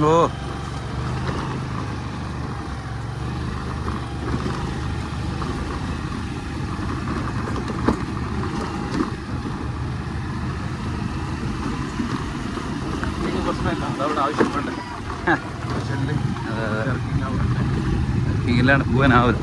ഓ കീഴിലാണ് പോകാനാവില്ല.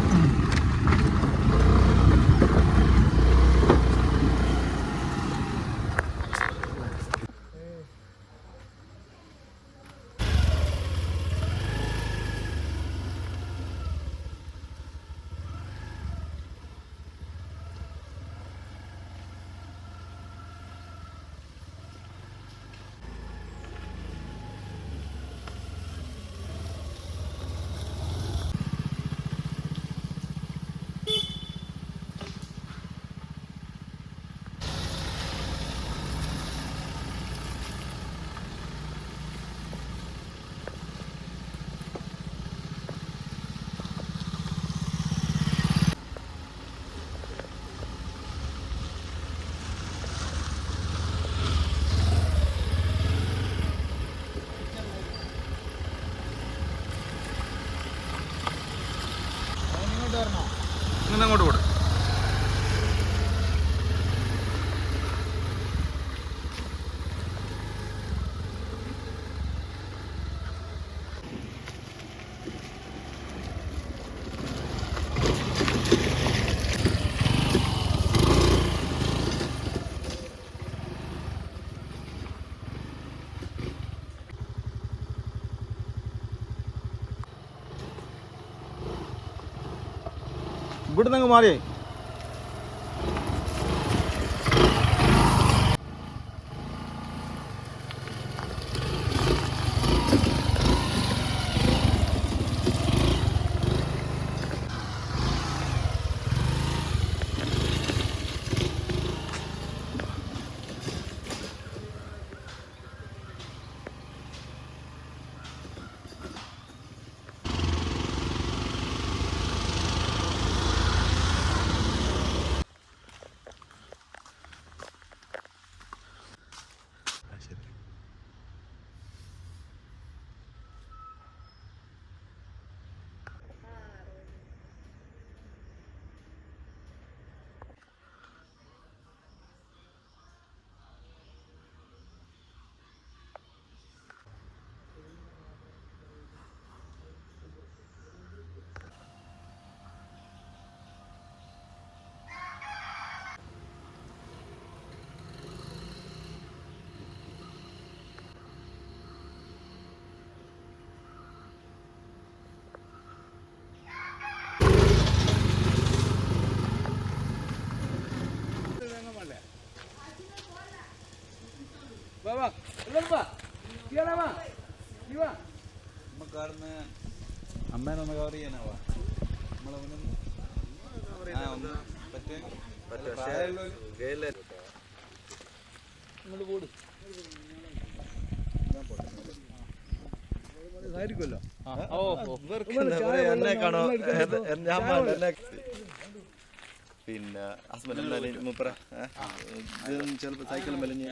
അങ്ങോട്ട് കൊടുക്കും. ഇവിടുന്ന് അങ്ങ് മാറിയേ. അമ്മേനൊന്ന് കവർ ചെയ്യാനാവാ പിന്നെ ഹസ്ബൻഡ് എന്തായാലും മൂപ്പറ ചിലപ്പോൾ സൈക്കിൾ മെലിഞ്ഞ്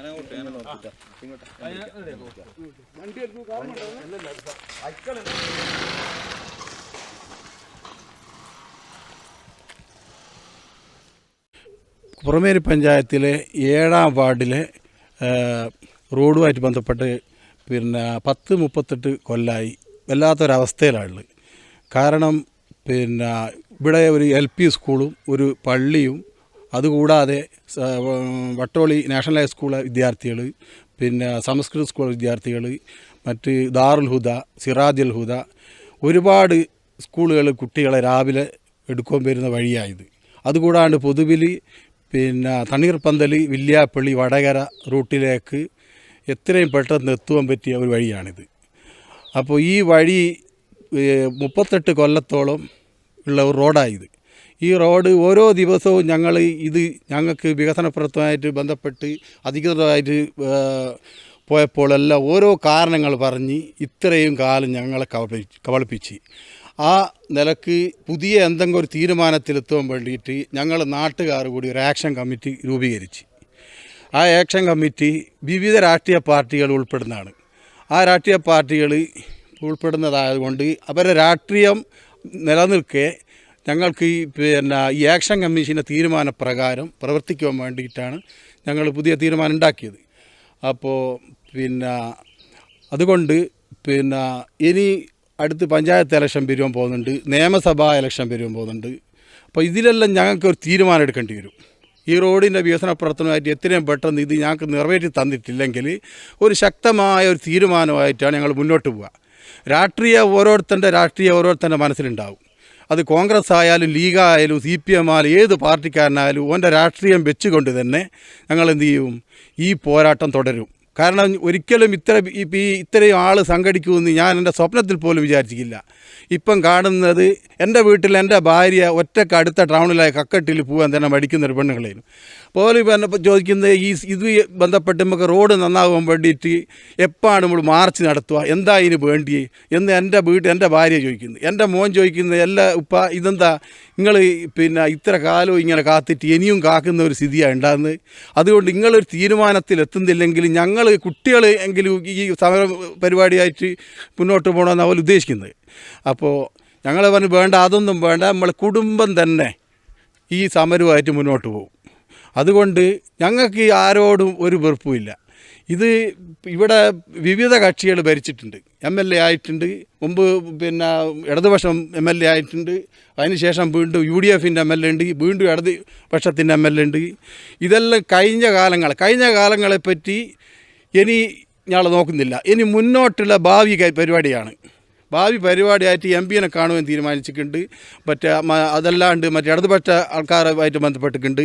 പുറമേരി പഞ്ചായത്തിലെ 7-ാം വാർഡിലെ റോഡുമായിട്ട് ബന്ധപ്പെട്ട് പിന്നെ 38 കൊല്ലമായി വല്ലാത്തൊരവസ്ഥയിലാണുള്ളത്. കാരണം പിന്നെ ഇവിടെ ഒരു LP സ്കൂളും ഒരു പള്ളിയും അതുകൂടാതെ വട്ടോളി നാഷണൽ ഹൈസ്കൂൾ വിദ്യാർത്ഥികൾ, പിന്നെ സംസ്കൃത സ്കൂൾ വിദ്യാർത്ഥികൾ, മറ്റ് ദാറുൽ ഹുദ, സിറാജുൽ ഹുദ, ഒരുപാട് സ്കൂളുകൾ കുട്ടികളെ രാവിലെ എടുക്കാൻ വരുന്ന വഴിയായത്. അതുകൂടാണ്ട് പൊതുവിൽ പിന്നെ തണ്ണീർപ്പന്തൽ, വില്യാപ്പള്ളി, വടകര റൂട്ടിലേക്ക് എത്രയും പെട്ടെന്ന് എത്തുവാൻ പറ്റിയ ഒരു വഴിയാണിത്. അപ്പോൾ ഈ വഴി 38 കൊല്ലത്തോളം ഉള്ള ഒരു റോഡായത്. ഈ റോഡ് ഓരോ ദിവസവും ഞങ്ങൾക്ക് വികസന പ്രവർത്തനമായിട്ട് ബന്ധപ്പെട്ട് അധികൃതമായിട്ട് പോയപ്പോഴെല്ലാം ഓരോ കാരണങ്ങൾ പറഞ്ഞ് ഇത്രയും കാലം ഞങ്ങളെ കബളിപ്പിച്ച് ആ നിലക്ക് പുതിയ എന്തെങ്കിലും ഒരു തീരുമാനത്തിലെത്താൻ വേണ്ടിയിട്ട് ഞങ്ങൾ നാട്ടുകാർ കൂടി ഒരു ആക്ഷൻ കമ്മിറ്റി രൂപീകരിച്ച് ആ ആക്ഷൻ കമ്മിറ്റി വിവിധ രാഷ്ട്രീയ പാർട്ടികൾ ഉൾപ്പെടുന്നതാണ്. ആ രാഷ്ട്രീയ പാർട്ടികൾ ഉൾപ്പെടുന്നതായതുകൊണ്ട് അവരുടെ രാഷ്ട്രീയം നിലനിൽക്കെ ഞങ്ങൾക്ക് ഈ ആക്ഷൻ കമ്മീഷൻ്റെ തീരുമാനപ്രകാരം പ്രവർത്തിക്കാൻ വേണ്ടിയിട്ടാണ് ഞങ്ങൾ പുതിയ തീരുമാനം ഉണ്ടാക്കിയത്. അപ്പോൾ അതുകൊണ്ട് ഇനി അടുത്ത് പഞ്ചായത്ത് ഇലക്ഷൻ വരുവാൻ പോകുന്നുണ്ട്, നിയമസഭാ ഇലക്ഷൻ വരുവാൻ പോകുന്നുണ്ട്. അപ്പോൾ ഇതിലെല്ലാം ഞങ്ങൾക്ക് ഒരു തീരുമാനം എടുക്കേണ്ടി വരും. ഈ റോഡിൻ്റെ വികസന പ്രവർത്തനമായിട്ട് എത്രയും പെട്ടെന്ന് ഇത് ഞങ്ങൾക്ക് നിറവേറ്റി തന്നിട്ടില്ലെങ്കിൽ ഒരു ശക്തമായ ഒരു തീരുമാനമായിട്ടാണ് ഞങ്ങൾ മുന്നോട്ട് പോവുക. ഓരോരുത്തരുടെ മനസ്സിലുണ്ടാവും. അത് കോൺഗ്രസ് ആയാലും ലീഗായാലും CPM ആയാലും ഏത് പാർട്ടിക്കാരനായാലും ഓൻ്റെ രാഷ്ട്രീയം വെച്ചുകൊണ്ട് തന്നെ ഞങ്ങൾ എന്ത് ചെയ്യും, ഈ പോരാട്ടം തുടരും. കാരണം ഒരിക്കലും ഇത്രയും ആൾ സംഘടിക്കുമെന്ന് ഞാൻ എൻ്റെ സ്വപ്നത്തിൽ പോലും വിചാരിച്ചിട്ടില്ല. ഇപ്പം കാണുന്നത് എൻ്റെ വീട്ടിൽ എൻ്റെ ഭാര്യ ഒറ്റക്ക് അടുത്ത ടൗണിലായ കക്കട്ടിൽ പോകാൻ തന്നെ മടിക്കുന്നൊരു പെണ്ണുങ്ങളായിരുന്നു. പോലും ഇപ്പോൾ ചോദിക്കുന്നത് ഇത് ബന്ധപ്പെട്ട് നമുക്ക് റോഡ് നന്നാകാൻ വേണ്ടിയിട്ട് എപ്പോഴാണ് നമ്മൾ മാർച്ച് നടത്തുക, എന്താ ഇതിന് വേണ്ടി എന്ന് എൻ്റെ ഭാര്യ ചോദിക്കുന്നത്. എൻ്റെ മോൻ ചോദിക്കുന്നത്, എല്ലാ ഉപ്പ ഇതെന്താ നിങ്ങൾ ഇത്ര കാലവും ഇങ്ങനെ കാത്തിട്ട് ഇനിയും കാക്കുന്ന ഒരു സ്ഥിതിയാണ് ഉണ്ടാകുന്നത്. അതുകൊണ്ട് നിങ്ങളൊരു തീരുമാനത്തിൽ എത്തുന്നില്ലെങ്കിൽ ഞങ്ങൾ കുട്ടികൾ എങ്കിലും ഈ സമര പരിപാടിയായിട്ട് മുന്നോട്ട് പോകണമെന്ന് അവർ ഉദ്ദേശിക്കുന്നത്. അപ്പോൾ ഞങ്ങൾ പറഞ്ഞു വേണ്ട, അതൊന്നും വേണ്ട, നമ്മളെ കുടുംബം തന്നെ ഈ സമരവുമായിട്ട് മുന്നോട്ട് പോകും. അതുകൊണ്ട് ഞങ്ങൾക്ക് ആരോടും ഒരു വെറുപ്പുമില്ല. ഇത് ഇവിടെ വിവിധ കക്ഷികൾ ഭരിച്ചിട്ടുണ്ട്, MLA ആയിട്ടുണ്ട്, മുമ്പ് ഇടതുപക്ഷം MLA ആയിട്ടുണ്ട്, അതിനുശേഷം വീണ്ടും UDFൻ്റെ MLA ഉണ്ട്, വീണ്ടും ഇടതുപക്ഷത്തിൻ്റെ MLA ഉണ്ട്. ഇതെല്ലാം കഴിഞ്ഞ കാലങ്ങളെപ്പറ്റി ഇനി ഞങ്ങൾ നോക്കുന്നില്ല. ഇനി മുന്നോട്ടുള്ള ഭാവി പരിപാടിയായിട്ട് MP-നെ കാണുവാൻ തീരുമാനിച്ചിട്ടുണ്ട്. അതല്ലാണ്ട് ഇടതുപക്ഷ ആൾക്കാരുമായിട്ട് ബന്ധപ്പെട്ടിട്ടുണ്ട്.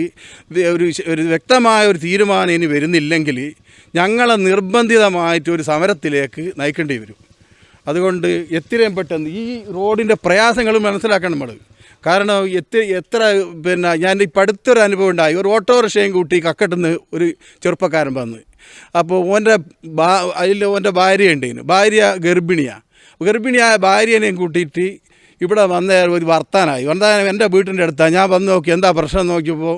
ഒരു വ്യക്തമായ ഒരു തീരുമാനം ഇനി വരുന്നില്ലെങ്കിൽ ഞങ്ങളെ നിർബന്ധിതമായിട്ടൊരു സമരത്തിലേക്ക് നയിക്കേണ്ടി വരും. അതുകൊണ്ട് എത്രയും പെട്ടെന്ന് ഈ റോഡിൻ്റെ പ്രയാസങ്ങൾ മനസ്സിലാക്കണം നമ്മൾ. കാരണം എത്ര ഞാൻ ഇപ്പം അടുത്തൊരു അനുഭവം ഉണ്ടായി. ഒരു ഓട്ടോറിക്ഷയും കൂട്ടി കക്കട്ടുന്ന ഒരു ചെറുപ്പക്കാരൻ വന്ന്, അപ്പോൾ ഓൻ്റെ ഭാര്യയുണ്ടായിരുന്നു. ഭാര്യ ഗർഭിണിയായ ഭാര്യനെയും കൂട്ടിയിട്ട് ഇവിടെ വന്ന ഒരു വർത്താനം എൻ്റെ വീട്ടിൻ്റെ അടുത്താണ്. ഞാൻ വന്ന് നോക്കി എന്താ പ്രശ്നം നോക്കിയപ്പോൾ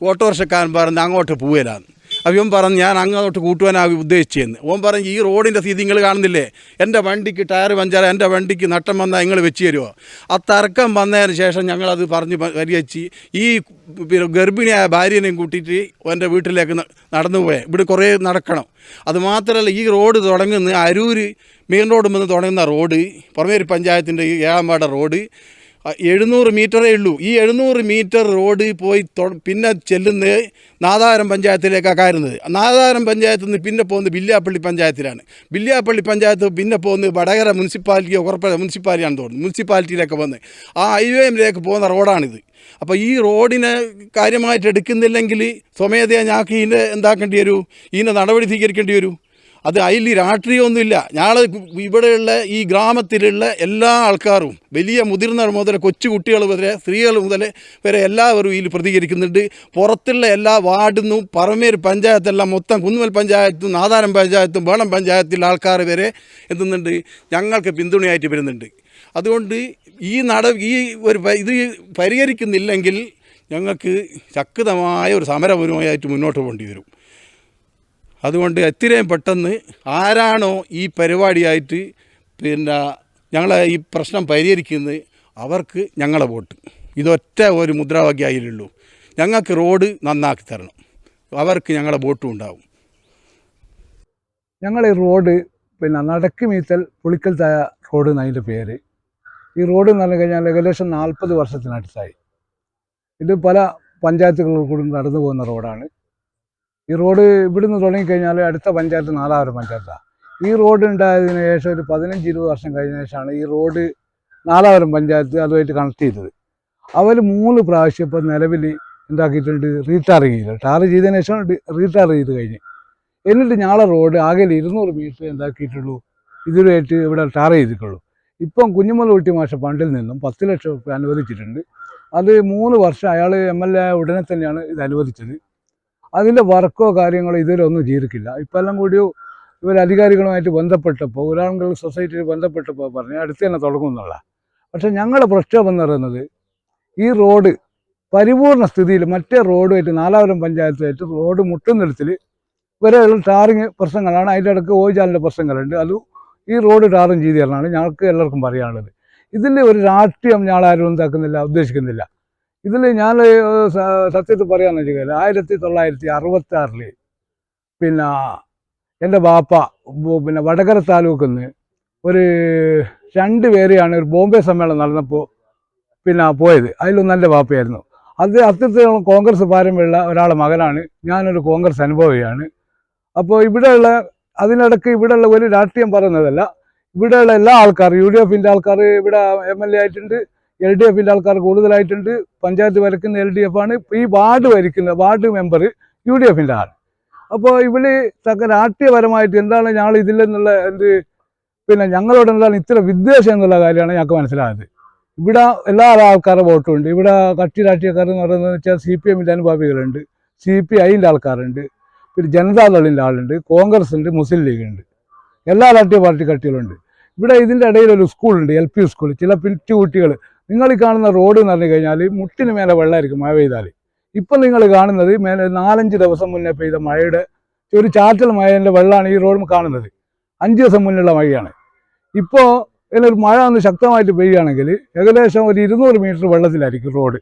ഓട്ടോറിക്ഷക്കാരൻ പറഞ്ഞ് അങ്ങോട്ട് പോവില്ലാന്ന്. അപ്പോൾ ഇവൻ പറഞ്ഞ് ഞാൻ അങ്ങോട്ട് കൂട്ടുവാനാണ് ഉദ്ദേശിച്ചതെന്ന്. ഓൻ പറഞ്ഞ് ഈ റോഡിൻ്റെ സ്ഥിതി നിങ്ങൾ കാണുന്നില്ലേ, എൻ്റെ വണ്ടിക്ക് ടയർ പഞ്ചാറ്, എൻ്റെ വണ്ടിക്ക് നട്ടം വന്നാൽ നിങ്ങൾ വെച്ച് തരുമോ? ആ തർക്കം വന്നതിന് ശേഷം ഞങ്ങളത് പറഞ്ഞ് പരിഹരിച്ച് ഈ ഗർഭിണിയായ ഭാര്യനെയും കൂട്ടിയിട്ട് എൻ്റെ വീട്ടിലേക്ക് നടന്നു പോയാൽ ഇവിടെ കുറേ നടക്കണം. അതുമാത്രമല്ല, ഈ റോഡ് തുടങ്ങുന്ന അരൂര് മെയിൻ റോഡ് മുതൽ തുടങ്ങുന്ന റോഡ് പുറമേരി പഞ്ചായത്തിൻ്റെ 7-ാം വാർഡ് റോഡ് 700 മീറ്ററേ ഉള്ളൂ. ഈ 700 മീറ്റർ റോഡ് പോയി പിന്നെ ചെല്ലുന്നത് നാദാരം പഞ്ചായത്തിലേക്കാണ് കയറുന്നത്. നാദാരം പഞ്ചായത്തിൽ നിന്ന് പിന്നെ പോകുന്നത് വില്യാപ്പള്ളി പഞ്ചായത്തിലാണ്. വില്യാപ്പള്ളി പഞ്ചായത്ത് പിന്നെ പോകുന്നത് വടകര മുനിസിപ്പാലിറ്റിയോ മുനിസിപ്പാലിറ്റിയാണെന്ന് തോന്നുന്നു, മുനിസിപ്പാലിറ്റിയിലേക്ക് വന്ന് ആ ഹൈവേയിലേക്ക് പോകുന്ന റോഡാണിത്. അപ്പോൾ ഈ റോഡിനെ കാര്യമായിട്ട് എടുക്കുന്നില്ലെങ്കിൽ സ്വമേധയാ ഞങ്ങൾക്ക് ഇതിൻ്റെ എന്താക്കേണ്ടി വരും, ഇതിൻ്റെ നടപടി സ്വീകരിക്കേണ്ടി വരും. അത് അതിൽ രാഷ്ട്രീയമൊന്നുമില്ല. ഞങ്ങൾ ഇവിടെയുള്ള ഈ ഗ്രാമത്തിലുള്ള എല്ലാ ആൾക്കാരും വലിയ മുതിർന്നവർ മുതൽ കൊച്ചുകുട്ടികൾ മുതൽ സ്ത്രീകൾ മുതൽ വരെ എല്ലാവരും ഇതിൽ പ്രതികരിക്കുന്നുണ്ട്. പുറത്തുള്ള എല്ലാ വാർഡിൽ നിന്നും പറമേർ പഞ്ചായത്തെല്ലാം മൊത്തം കുന്നുമൽ പഞ്ചായത്തും നാദാരം പഞ്ചായത്തും വേളം പഞ്ചായത്തിലെ ആൾക്കാർ വരെ എന്തുന്നുണ്ട് ഞങ്ങൾക്ക് പിന്തുണയായിട്ട് വരുന്നുണ്ട്. അതുകൊണ്ട് ഈ ഇത് പരിഹരിക്കുന്നില്ലെങ്കിൽ ഞങ്ങൾക്ക് ശക്തമായ ഒരു സമരപരമായിട്ട് മുന്നോട്ട് പോകേണ്ടി വരും. അതുകൊണ്ട് എത്രയും പെട്ടെന്ന് ആരാണോ ഈ പരിപാടിയായിട്ട് ഞങ്ങളെ ഈ പ്രശ്നം പരിഹരിക്കുന്നത് അവർക്ക് ഞങ്ങളെ വോട്ട്. ഇതൊറ്റ ഒരു മുദ്രാവാക്യമായില്ലുള്ളൂ. ഞങ്ങൾക്ക് റോഡ് നന്നാക്കി തരണം, അവർക്ക് ഞങ്ങളെ വോട്ടും ഉണ്ടാവും. ഞങ്ങൾ ഈ റോഡ് നടക്ക് മീത്തൽ പുളിക്കൽ തായ റോഡ് എന്നതിൻ്റെ പേര്. ഈ റോഡ് എന്ന് പറഞ്ഞു കഴിഞ്ഞാൽ ഏകദേശം 40 വർഷത്തിനടുത്തായി. ഇത് പല പഞ്ചായത്തുകളിൽ കൂടി നടന്നു പോകുന്ന റോഡാണ്. ഈ റോഡ് ഇവിടുന്ന് തുടങ്ങിക്കഴിഞ്ഞാൽ അടുത്ത പഞ്ചായത്ത് നാദാപുരം പഞ്ചായത്താണ്. ഈ റോഡ് ഉണ്ടായതിനു ശേഷം ഒരു 15-20 വർഷം കഴിഞ്ഞ ശേഷമാണ് ഈ റോഡ് നാദാപുരം പഞ്ചായത്ത് അതുമായിട്ട് കണക്ട് ചെയ്തത്. അവർ 3 പ്രാവശ്യം ഇപ്പോൾ നിലവിൽ എന്താക്കിയിട്ടുണ്ട്, റീടാർ ചെയ്തില്ല. ടാർ ചെയ്തതിന് ശേഷം റീടാർ ചെയ്ത് കഴിഞ്ഞ് എന്നിട്ട് ഞങ്ങളെ റോഡ് ആകെ 200 മീറ്റർ എന്താക്കിയിട്ടുള്ളൂ, ഇതിലായിട്ട് ഇവിടെ ടാർ ചെയ്തിട്ടുള്ളൂ. ഇപ്പം കുഞ്ഞുമല ഊട്ടി മാഷ ഫണ്ടിൽ നിന്നും 10 ലക്ഷം രൂപ അനുവദിച്ചിട്ടുണ്ട്. അത് 3 വർഷം അയാൾ MLA ഉടനെ തന്നെയാണ് ഇത് അനുവദിച്ചത്. അതിൻ്റെ വർക്കോ കാര്യങ്ങളോ ഇതുവരെ ഒന്നും ചെയ്തിട്ടില്ല. ഇപ്പം എല്ലാം കൂടി ഇവർ അധികാരികളുമായിട്ട് ബന്ധപ്പെട്ടപ്പോൾ ഒരാളുകൾ സൊസൈറ്റിയിൽ ബന്ധപ്പെട്ടപ്പോൾ പറഞ്ഞ് അടുത്ത് തന്നെ തുടങ്ങുന്നുള്ള. പക്ഷേ ഞങ്ങളുടെ പ്രക്ഷോഭം എന്ന് പറയുന്നത് ഈ റോഡ് പരിപൂർണ സ്ഥിതിയിൽ മറ്റേ റോഡുമായിട്ട് നാദാപുരം പഞ്ചായത്തുമായിട്ട് റോഡ് മുട്ടുന്നിടത്തിൽ വരെയുള്ള ടാറിങ് പ്രശ്നങ്ങളാണ്. അതിൻ്റെ ഇടയ്ക്ക് ഓജാലിൻ്റെ പ്രശ്നങ്ങളുണ്ട്. അതും ഈ റോഡ് ടാറിങ് ചെയ്ത് തരണമാണ് ഞങ്ങൾക്ക് എല്ലാവർക്കും പറയാനുള്ളത്. ഇതിൽ ഒരു രാഷ്ട്രീയം ഞങ്ങളാരും എന്താക്കുന്നില്ല, ഉദ്ദേശിക്കുന്നില്ല. ഇതിൽ ഞാൻ സത്യത്തിൽ പറയാമെന്ന് വെച്ച് കഴിഞ്ഞാൽ 1966 എൻ്റെ ബാപ്പ വടകര താലൂക്കിൽ നിന്ന് ഒരു 2 പേരെയാണ് ഒരു ബോംബെ സമ്മേളനം നടന്നപ്പോൾ പോയത്. അതിലൊന്നും എൻ്റെ ബാപ്പയായിരുന്നു. അത് അത്രത്തോളം കോൺഗ്രസ് പാരമ്പര്യമുള്ള ഒരാളുടെ മകനാണ്. ഞാനൊരു കോൺഗ്രസ് അനുഭവിയാണ്. അപ്പോൾ ഇവിടെയുള്ള അതിനിടയ്ക്ക് ഇവിടെയുള്ള ഒരു രാഷ്ട്രീയം പറയുന്നതല്ല. ഇവിടെയുള്ള എല്ലാ ആൾക്കാരും UDFൻ്റെ ആൾക്കാർ ഇവിടെ MLA ആയിട്ടുണ്ട്, LDFൻ്റെ ആൾക്കാർ കൂടുതലായിട്ടുണ്ട്. പഞ്ചായത്ത് ഭരിക്കുന്ന LDF ആണ്. ഈ വാർഡ് ഭരിക്കുന്ന വാർഡ് മെമ്പർ UDFൻ്റെ ആൾ. അപ്പോൾ ഇവിടെ രാഷ്ട്രീയപരമായിട്ട് എന്താണ് ഞങ്ങൾ ഇതിൽ നിന്നുള്ള ഞങ്ങളോട് എന്താണ് ഇത്ര വിദ്വേഷം എന്നുള്ള കാര്യമാണ് ഞങ്ങൾക്ക് മനസ്സിലായത്. ഇവിടെ എല്ലാ ആൾക്കാരുടെ വോട്ടുമുണ്ട്. ഇവിടെ കക്ഷി രാഷ്ട്രീയക്കാരെന്ന് പറയുന്നത് വെച്ചാൽ CPMൻ്റെ അനുഭാവികളുണ്ട്, CPIൻ്റെ ആൾക്കാരുണ്ട്, ജനതാദളിൻ്റെ ആളുണ്ട്, കോൺഗ്രസ് ഉണ്ട്, മുസ്ലിം ലീഗ് ഉണ്ട്, എല്ലാ രാഷ്ട്രീയ പാർട്ടി കക്ഷികളുണ്ട്. ഇവിടെ ഇതിൻ്റെ ഇടയിൽ ഒരു സ്കൂളുണ്ട്, LP സ്കൂൾ. ചില പിറ്റു കുട്ടികൾ നിങ്ങൾ ഈ കാണുന്ന റോഡ് എന്ന് പറഞ്ഞു കഴിഞ്ഞാൽ മുട്ടിന് മേലെ വെള്ളമായിരിക്കും മഴ പെയ്താൽ. ഇപ്പം നിങ്ങൾ കാണുന്നത് 4-5 ദിവസം മുന്നേ പെയ്ത മഴയുടെ ഒരു ചാറ്റൽ മഴേൻ്റെ വെള്ളമാണ് ഈ റോഡ് കാണുന്നത്. 5 ദിവസം മുന്നുള്ള മഴയാണ്. ഇപ്പോൾ ഇതിലൊരു മഴ ഒന്ന് ശക്തമായിട്ട് പെയ്യുകയാണെങ്കിൽ ഏകദേശം ഒരു 200 മീറ്റർ വെള്ളത്തിലായിരിക്കും റോഡ്.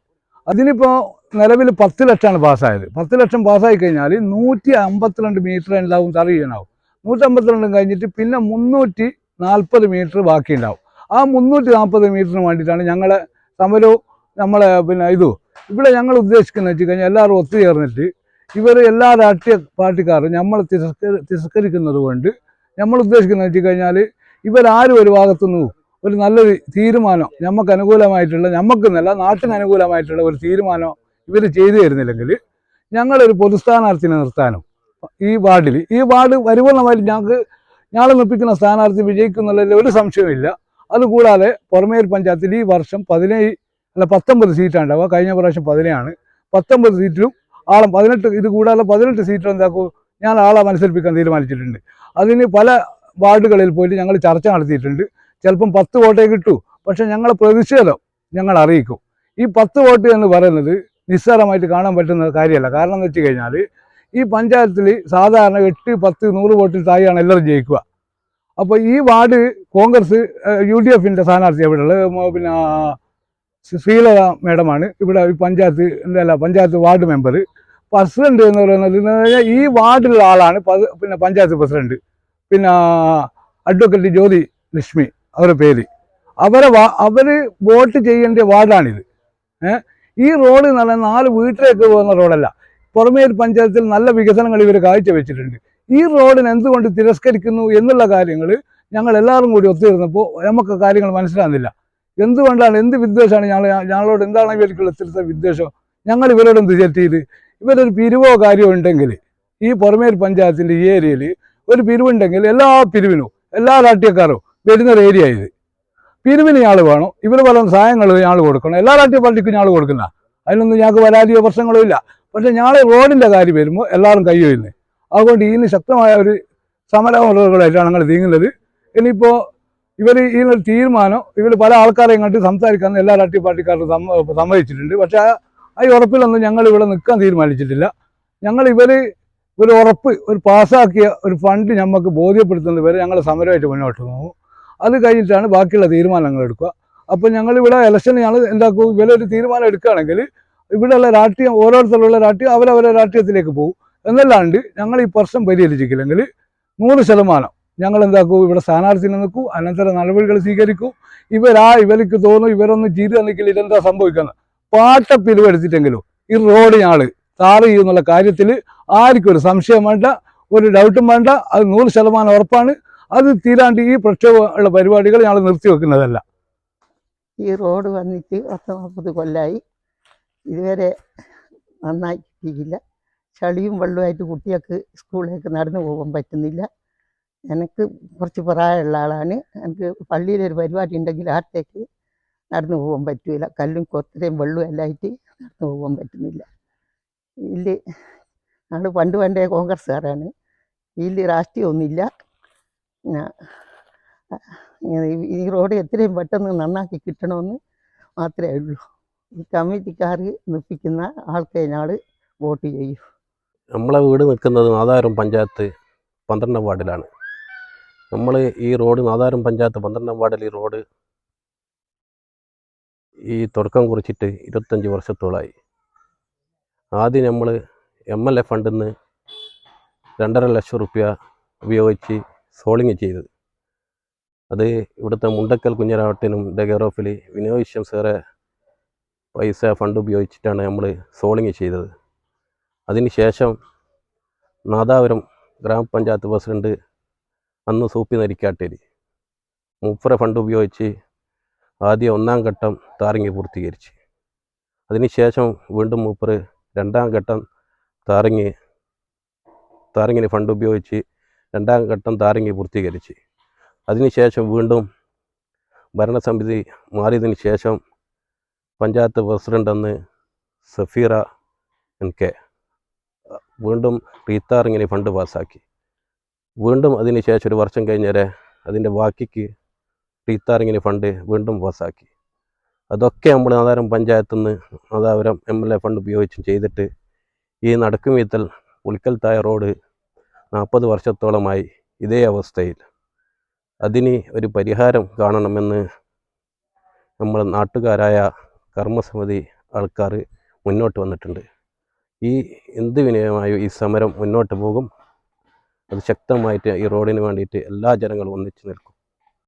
അതിനിപ്പോൾ നിലവിൽ 10 ലക്ഷമാണ് പാസ്സായത്. 10 ലക്ഷം പാസ്സായി കഴിഞ്ഞാൽ 152 മീറ്റർ ഉണ്ടാവും തറ ചെയ്യാനാവും. 152 കഴിഞ്ഞിട്ട് പിന്നെ 340 മീറ്റർ ബാക്കിയുണ്ടാവും. ആ 340 മീറ്ററിന് വേണ്ടിയിട്ടാണ് ഞങ്ങളെ സമരവും നമ്മളെ ഇവിടെ ഞങ്ങൾ ഉദ്ദേശിക്കുന്നത് വെച്ച് കഴിഞ്ഞാൽ എല്ലാവരും ഒത്തുചേർന്നിട്ട് ഇവർ എല്ലാ രാഷ്ട്രീയ പാർട്ടിക്കാരും നമ്മൾ തിരസ്കരിക്കുന്നത് കൊണ്ട് നമ്മൾ ഉദ്ദേശിക്കുന്നത് വെച്ച് കഴിഞ്ഞാൽ ഇവരാരും ഒരു ഭാഗത്തുനിന്ന് ഒരു നല്ലൊരു തീരുമാനം നമുക്ക് അനുകൂലമായിട്ടുള്ള, നമുക്കെന്നല്ല നാട്ടിന് അനുകൂലമായിട്ടുള്ള ഒരു തീരുമാനം ഇവർ ചെയ്തു തരുന്നില്ലെങ്കിൽ ഞങ്ങളൊരു പൊതുസ്ഥാനാർത്ഥിനെ നിർത്താനും ഈ വാർഡ് പരിപൂർണമായിട്ട് ഞങ്ങൾ നിർപ്പിക്കുന്ന സ്ഥാനാർത്ഥി വിജയിക്കുന്നുള്ളതിൽ ഒരു സംശയമില്ല. അതുകൂടാതെ പുറമേൽ പഞ്ചായത്തിൽ ഈ വർഷം 19 സീറ്റാണ് ഉണ്ടാവുക. കഴിഞ്ഞ പ്രാവശ്യം 17 19 സീറ്റിലും 18 ഇത് കൂടാതെ 18 സീറ്റിലും എന്താക്കും ഞാൻ ആളെ മത്സരിപ്പിക്കാൻ തീരുമാനിച്ചിട്ടുണ്ട്. അതിന് പല വാർഡുകളിൽ പോയിട്ട് ഞങ്ങൾ ചർച്ച നടത്തിയിട്ടുണ്ട്. ചിലപ്പം 10 വോട്ടേ കിട്ടൂ. പക്ഷേ ഞങ്ങളെ പ്രതിഷേധം ഞങ്ങൾ അറിയിക്കും. ഈ 10 വോട്ട് എന്ന് പറയുന്നത് നിസ്സാരമായിട്ട് കാണാൻ പറ്റുന്ന കാര്യമല്ല. കാരണം എന്ന് വെച്ച് കഴിഞ്ഞാൽ ഈ പഞ്ചായത്തിൽ സാധാരണ 8, 10, 100 വോട്ടിൽ താഴെയാണ് എല്ലാവരും ജയിക്കുക. അപ്പോൾ ഈ വാർഡ് കോൺഗ്രസ് UDFൻ്റെ സ്ഥാനാർത്ഥി ഇവിടെയുള്ള ശ്രീലത മേഡമാണ് ഇവിടെ ഈ പഞ്ചായത്ത് വാർഡ് മെമ്പർ. പ്രസിഡന്റ് എന്ന് പറയുന്നത് ഈ വാർഡിലുള്ള ആളാണ് പഞ്ചായത്ത് പ്രസിഡന്റ്. അഡ്വക്കേറ്റ് ജ്യോതി ലക്ഷ്മി അവരുടെ പേര്. അവർ വോട്ട് ചെയ്യേണ്ട വാർഡാണിത്. ഈ റോഡ് എന്ന് പറഞ്ഞാൽ 4 വീട്ടിലേക്ക് പോകുന്ന റോഡല്ല. പുറമേൽ പഞ്ചായത്തിൽ നല്ല വികസനങ്ങൾ ഇവർ കാഴ്ചവെച്ചിട്ടുണ്ട്. ഈ റോഡിന് എന്തുകൊണ്ട് തിരസ്കരിക്കുന്നു എന്നുള്ള കാര്യങ്ങൾ ഞങ്ങൾ എല്ലാവരും കൂടി ഒത്തുചേർന്നപ്പോൾ നമുക്ക് കാര്യങ്ങൾ മനസ്സിലാകുന്നില്ല. എന്തുകൊണ്ടാണ്, എന്ത് വിദ്വേഷമാണ് ഞങ്ങളോട്, എന്താണ് ഇവർക്കുള്ള ഇത്തരത്തെ വിദ്വേഷം? ഞങ്ങൾ ഇവരോട് എന്ത് ചെയ്ത് ഇവരൊരു പിരിവോ കാര്യമോ ഉണ്ടെങ്കിൽ ഈ പുറമേൽ പഞ്ചായത്തിൻ്റെ ഈ ഏരിയയിൽ ഒരു പിരിവുണ്ടെങ്കിൽ എല്ലാ പിരിവിനും എല്ലാ രാഷ്ട്രീയക്കാരും വരുന്നൊരു ഏരിയ ഇത്. പിരിവിന് ഞാൾ വേണം, ഇവർ പറയുന്ന സഹായങ്ങൾ ഞാൾ കൊടുക്കണം, എല്ലാ രാഷ്ട്രീയ പാർട്ടിക്കും ഞാൾ കൊടുക്കുന്ന, അതിനൊന്നും ഞങ്ങൾക്ക് പരാതിയോ പ്രശ്നങ്ങളോ ഇല്ല. പക്ഷേ ഞാളെ റോഡിൻ്റെ കാര്യം വരുമ്പോൾ എല്ലാവരും കൈയൊഴിയുന്നത്. അതുകൊണ്ട് ഇതിന് ശക്തമായ ഒരു സമരങ്ങളായിട്ടാണ് ഞങ്ങൾ നീങ്ങുന്നത്. ഇനിയിപ്പോൾ ഇതിനൊരു തീരുമാനം പല ആൾക്കാരെയും കണ്ട് സംസാരിക്കാമെന്ന് എല്ലാ രാഷ്ട്രീയ പാർട്ടിക്കാരും സമ്മതിച്ചിട്ടുണ്ട്. പക്ഷേ ഈ ഉറപ്പിലൊന്നും ഞങ്ങൾ ഇവിടെ നിൽക്കാൻ തീരുമാനിച്ചിട്ടില്ല. ഞങ്ങൾ ഒരു ഉറപ്പ്, ഒരു പാസ്സാക്കിയ ഒരു ഫണ്ട് നമുക്ക് ബോധ്യപ്പെടുത്തുന്നത് വരെ ഞങ്ങൾ സമരമായിട്ട് മുന്നോട്ട് പോകും. അത് കഴിഞ്ഞിട്ടാണ് ബാക്കിയുള്ള തീരുമാനങ്ങൾ എടുക്കുക. അപ്പോൾ ഞങ്ങളിവിടെ ഇലക്ഷന് ഞങ്ങൾ എന്താക്കും, ഒരു തീരുമാനം എടുക്കുകയാണെങ്കിൽ ഇവിടെയുള്ള രാഷ്ട്രീയം, ഓരോരുത്തരുള്ള രാഷ്ട്രീയം അവരവരുടെ രാഷ്ട്രീയത്തിലേക്ക് പോകും എന്നല്ലാണ്ട് ഞങ്ങൾ ഈ പ്രശ്നം പരിഹരിച്ചിട്ടില്ലെങ്കിൽ 100% ഞങ്ങൾ എന്താക്കും, ഇവിടെ സ്ഥാനാർത്ഥിനെ നിൽക്കും, അനന്തര നടപടികൾ സ്വീകരിക്കും. ഇവർക്ക് തോന്നും ഇവരൊന്നും ചെയ്തു തന്നിക്കില്ല, ഇതെന്താ സംഭവിക്കുന്നത്. പിരിവെടുത്തിട്ടെങ്കിലും ഈ റോഡ് ഞങ്ങൾ ടാർ ചെയ്യുന്നുള്ള കാര്യത്തിൽ ആർക്കും ഒരു സംശയം വേണ്ട, ഒരു ഡൗട്ടും വേണ്ട. അത് 100% ഉറപ്പാണ്. അത് തീരാണ്ട് ഈ പ്രക്ഷോഭമുള്ള പരിപാടികൾ ഞങ്ങൾ നിർത്തിവെക്കുന്നതല്ല. ഈ റോഡ് വന്നിട്ട് 40 കൊല്ലമായി, ഇതുവരെ നന്നായി കിട്ടിയില്ല. ചളിയും വെള്ളമായിട്ട് കുട്ടികൾക്ക് സ്കൂളിലേക്ക് നടന്നു പോകാൻ പറ്റുന്നില്ല. എനിക്ക് കുറച്ച് പ്രായമുള്ള ആളാണ്. എനിക്ക് പള്ളിയിലൊരു പരിപാടി ഉണ്ടെങ്കിൽ ആർത്തേക്ക് നടന്നു പോകാൻ പറ്റില്ല. കല്ലും കൊത്തരയും വെള്ളവും എല്ലാം ആയിട്ട് നടന്നു പോകാൻ പറ്റുന്നില്ല. ഇതിൽ ഞങ്ങൾ പണ്ടേ കോൺഗ്രസ്സുകാരാണ്. ഇതിൽ രാഷ്ട്രീയമൊന്നുമില്ല. ഈ റോഡ് എത്രയും പെട്ടെന്ന് നന്നാക്കി കിട്ടണമെന്ന് മാത്രമേ ഉള്ളൂ. ഈ കമ്മിറ്റിക്കാർ നിർപ്പിക്കുന്ന ആൾക്കെ ഞങ്ങൾ വോട്ട് ചെയ്യും. നമ്മളെ വീട് നിൽക്കുന്നത് നാദാപുരം പഞ്ചായത്ത് 12 വാർഡിലാണ്. നമ്മൾ ഈ റോഡ് നാദാപുരം പഞ്ചായത്ത് 12 വാർഡിൽ ഈ റോഡ് തുടക്കം കുറിച്ചിട്ട് 25 വർഷത്തോളമായി. ആദ്യം നമ്മൾ MLA ഫണ്ടിൽ നിന്ന് 2.5 ലക്ഷം റുപ്യ ഉപയോഗിച്ച് സോളിങ് ചെയ്തത്. അത് ഇവിടുത്തെ മുണ്ടക്കൽ കുഞ്ഞരാവട്ടിനും കെയർ ഓഫിൽ വിനോദ് വിശ്വം സാറെ പൈസ ഫണ്ട് ഉപയോഗിച്ചിട്ടാണ് നമ്മൾ സോളിങ് ചെയ്തത്. അതിനുശേഷം നാദാപുരം ഗ്രാമപഞ്ചായത്ത് പ്രസിഡന്റ് അന്ന് സൂപ്പി നരിക്കാട്ടേരി മൂപ്പര ഫണ്ട് ഉപയോഗിച്ച് ആദ്യം 1ാം ഘട്ടം താറിങ്ങി പൂർത്തീകരിച്ച്. അതിനുശേഷം വീണ്ടും മൂപ്പർ 2ാം ഘട്ടം താറിങ്ങിന് ഫണ്ട് ഉപയോഗിച്ച് 2ാം ഘട്ടം താറിങ്ങി പൂർത്തീകരിച്ച്. അതിനുശേഷം വീണ്ടും ഭരണസമിതി മാറിയതിന് ശേഷം പഞ്ചായത്ത് പ്രസിഡന്റ് അന്ന് സഫീറ NK വീണ്ടും റീത്താറിങ്ങിന് ഫണ്ട് പാസ്സാക്കി. വീണ്ടും അതിന് ശേഷം 1 വർഷം കഴിഞ്ഞേരെ അതിൻ്റെ ബാക്കിക്ക് റീത്താറിങ്ങിന് ഫണ്ട് വീണ്ടും പാസ്സാക്കി. അതൊക്കെ നമ്മൾ നാദാപുരം പഞ്ചായത്തിൽ നിന്ന് നാദാപുരം MLA ഫണ്ട് ഉപയോഗിച്ചും ചെയ്തിട്ട് ഈ നടക്കുമീത്തൽ പുളിക്കൽ തായ റോഡ് 40 വർഷത്തോളമായി ഇതേ അവസ്ഥയിൽ. അതിന് ഒരു പരിഹാരം കാണണമെന്ന് നമ്മൾ നാട്ടുകാരായ കർമ്മസമിതി ആൾക്കാർ മുന്നോട്ട് വന്നിട്ടുണ്ട്. എന്ത് വിനയമായും ഈ സമരം മുന്നോട്ട് പോകും. അത് ശക്തമായിട്ട് ഈ റോഡിന് വേണ്ടിയിട്ട് എല്ലാ ജനങ്ങളും ഒന്നിച്ച് നിൽക്കും.